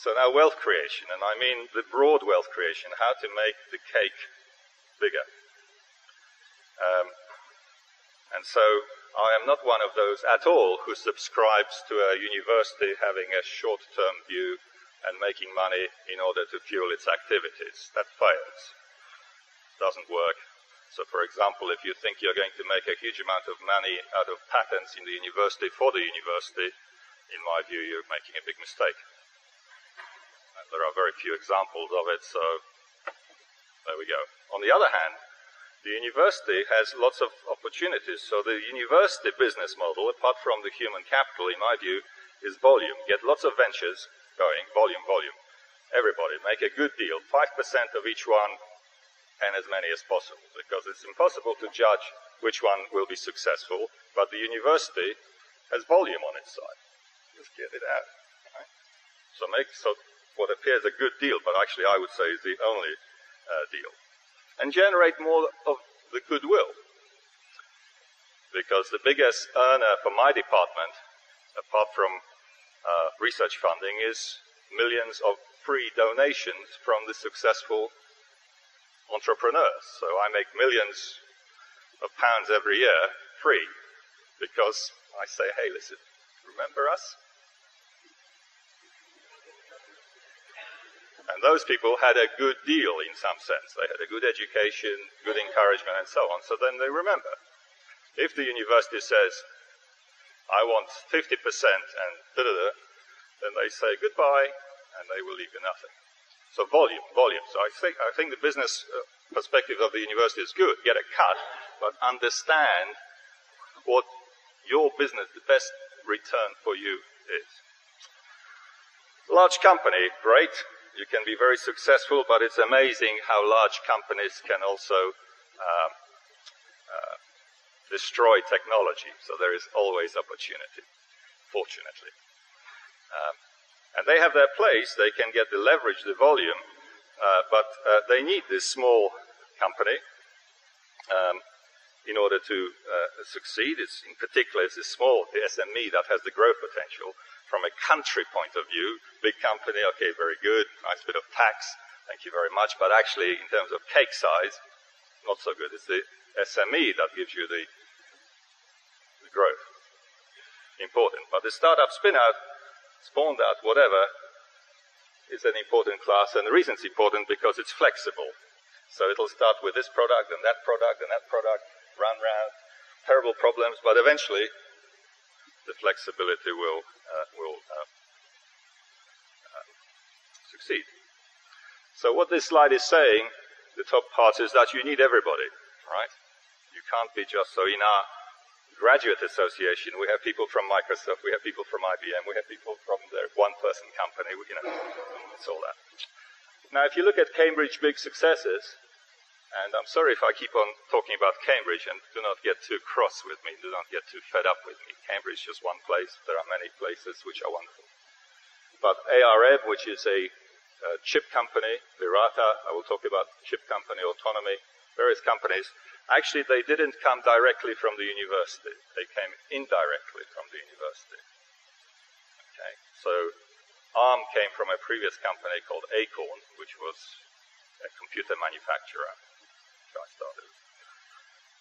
So now wealth creation, and I mean the broad wealth creation, how to make the cake bigger. And so I am not one of those at all who subscribes to a university having a short-term view and making money in order to fuel its activities. That fails. Doesn't work. So for example, if you think you're going to make a huge amount of money out of patents in the university for the university, in my view, you're making a big mistake. And there are very few examples of it, so there we go. On the other hand, the university has lots of opportunities. So the university business model, apart from the human capital, in my view, is volume. Get lots of ventures going, volume, volume. Everybody, make a good deal, 5% of each one, and as many as possible, because it's impossible to judge which one will be successful, but the university has volume on its side. Just get it out. Right? So make what appears a good deal, but actually I would say is the only deal. And generate more of the goodwill. Because the biggest earner for my department, apart from research funding, is millions of free donations from the successful entrepreneurs. So I make millions of pounds every year free because I say, hey, listen, remember us? And those people had a good deal in some sense. They had a good education, good encouragement, and so on. So then they remember. If the university says, I want 50% and da-da-da, then they say goodbye, and they will leave you nothing. So volume, volume. So I think the business perspective of the university is good. Get a cut, but understand what your business, the best return for you is. Large company, great. You can be very successful, but it's amazing how large companies can also destroy technology. So there is always opportunity, fortunately. And they have their place. They can get the leverage, the volume, but they need this small company in order to succeed. In particular, it's the SME that has the growth potential. From a country point of view, big company, okay, very good, nice bit of tax, thank you very much, but actually in terms of cake size, not so good. It's the SME that gives you the growth. Important. But the startup spin-out, spawned out, whatever, is an important class, and the reason it's important because it's flexible. So it'll start with this product and that product and that product, run round, terrible problems, but eventually the flexibility will succeed. So what this slide is saying, the top part, is that you need everybody, right? You can't be just, so in our graduate association, we have people from Microsoft, we have people from IBM, we have people from their one-person company, it's all that. Now, if you look at Cambridge big successes, and I'm sorry if I keep on talking about Cambridge, and do not get too cross with me, do not get too fed up with me. Cambridge is just one place. There are many places which are wonderful. But ARM, which is a chip company, Virata, I will talk about chip company, autonomy, various companies. Actually, they didn't come directly from the university. They came indirectly from the university. Okay, so ARM came from a previous company called Acorn, which was a computer manufacturer, which I started.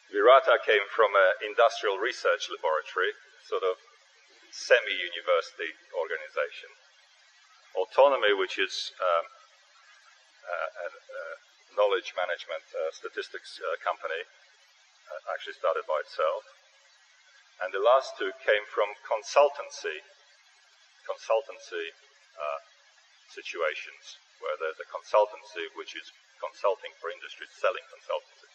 Virata came from an industrial research laboratory, sort of semi-university organization. Autonomy, which is a knowledge management statistics company, actually started by itself. And the last two came from consultancy situations, where there's a consultancy which is consulting for industry, selling consultancy.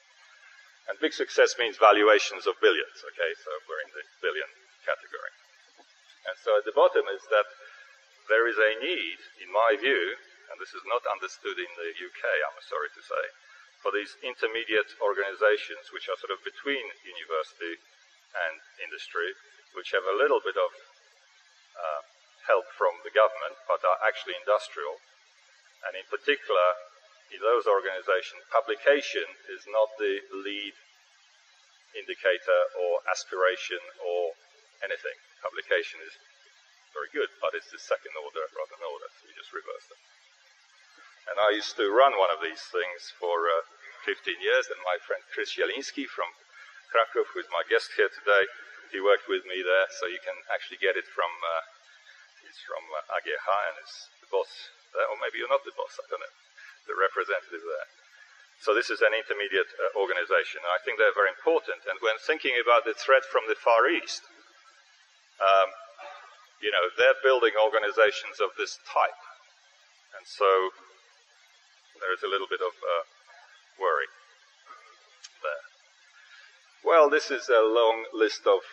And big success means valuations of billions, okay? So we're in the billion category. And so at the bottom is that there is a need, in my view, and this is not understood in the UK, I'm sorry to say, for these intermediate organizations which are sort of between university and industry, which have a little bit of help from the government, but are actually industrial. And in particular, in those organizations, publication is not the lead indicator or aspiration or anything. Publication is very good, but it's the second order rather than order, so we just reverse And I used to run one of these things for 15 years, and my friend Chris Jeliński from Krakow, who is my guest here today, he worked with me there, so you can actually get it from, he's from AGH and is the boss there, or maybe you're not the boss, I don't know, the representative there. So this is an intermediate organization, and I think they're very important. And when thinking about the threat from the Far East, you know, they're building organizations of this type. And so there is a little bit of worry there. Well, this is a long list of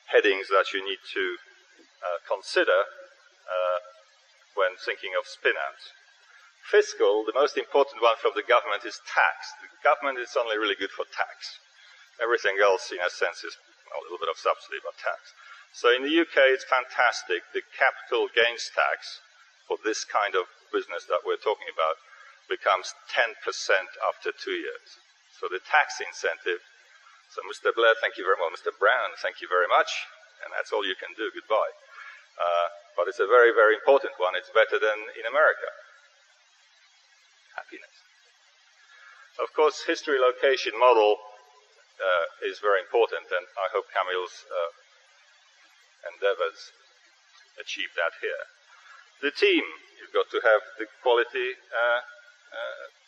headings that you need to consider when thinking of spin-outs. Fiscal, the most important one from the government is tax. The government is only really good for tax. Everything else, in a sense, is a little bit of subsidy, but tax. So in the UK, it's fantastic. The capital gains tax for this kind of business that we're talking about becomes 10% after 2 years. So the tax incentive. So Mr. Blair, thank you very much. Mr. Brown, thank you very much. And that's all you can do. Goodbye. But it's a very, very important one. It's better than in America. Happiness. Of course, history location model is very important, and I hope Camille's endeavors achieve that here. The team, you've got to have the quality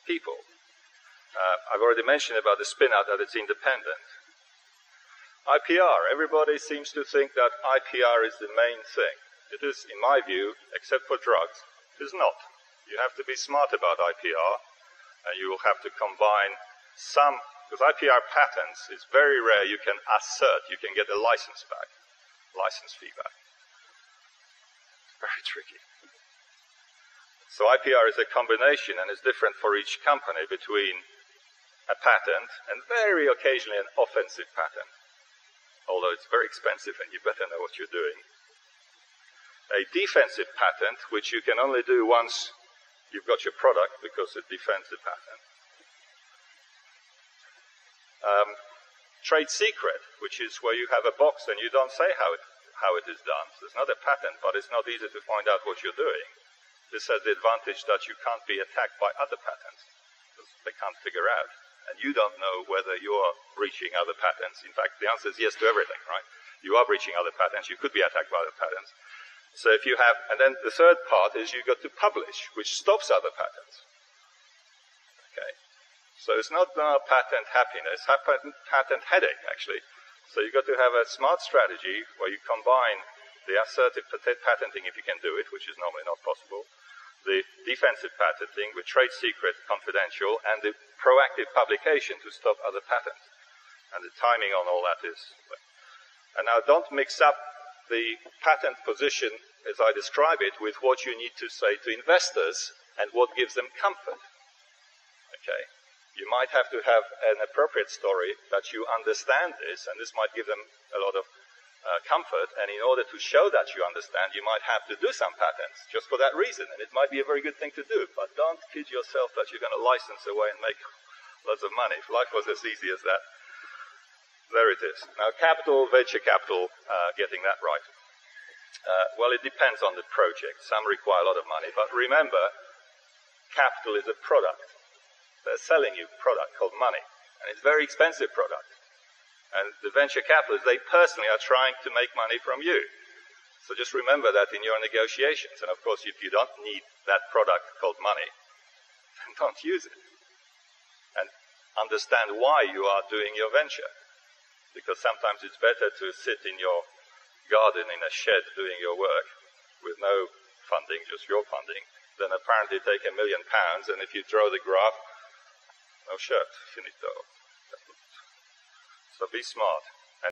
people. I've already mentioned about the spin-out that it's independent. IPR, everybody seems to think that IPR is the main thing. It is, in my view, except for drugs, it is not. You have to be smart about IPR, and you will have to combine some, because IPR patents is very rare. You can assert, you can get a license back, license fee back. Very tricky. So IPR is a combination, and it's different for each company between a patent and very occasionally an offensive patent, although it's very expensive and you better know what you're doing. A defensive patent, which you can only do once you've got your product because it defends the patent. Trade secret, which is where you have a box and you don't say how it is done. So it's not a patent, but it's not easy to find out what you're doing. This has the advantage that you can't be attacked by other patents, because they can't figure out. And you don't know whether you're breaching other patents. In fact, the answer is yes to everything, right? You are breaching other patents. You could be attacked by other patents. So if you have, and then the third part is you've got to publish, which stops other patents. Okay? So it's not patent happiness, patent headache, actually. So you've got to have a smart strategy where you combine the assertive patenting, if you can do it, which is normally not possible, the defensive patenting with trade secret, confidential, and the proactive publication to stop other patents. And the timing on all that is... And now don't mix up the patent position, as I describe it, with what you need to say to investors and what gives them comfort. Okay? You might have to have an appropriate story that you understand this, and this might give them a lot of comfort, and in order to show that you understand, you might have to do some patents, just for that reason, and it might be a very good thing to do, but don't kid yourself that you're going to license away and make lots of money. If life was as easy as that, there it is. Now, capital, venture capital, getting that right. Well, it depends on the project. Some require a lot of money, but remember, capital is a product. They're selling you a product called money, and it's a very expensive product. And the venture capitalists, they personally are trying to make money from you. So just remember that in your negotiations. And of course, if you don't need that product called money, then don't use it. And understand why you are doing your venture. Because sometimes it's better to sit in your garden in a shed doing your work with no funding, just your funding, than apparently take £1 million, and if you draw the graph, no shirt, finito. So be smart.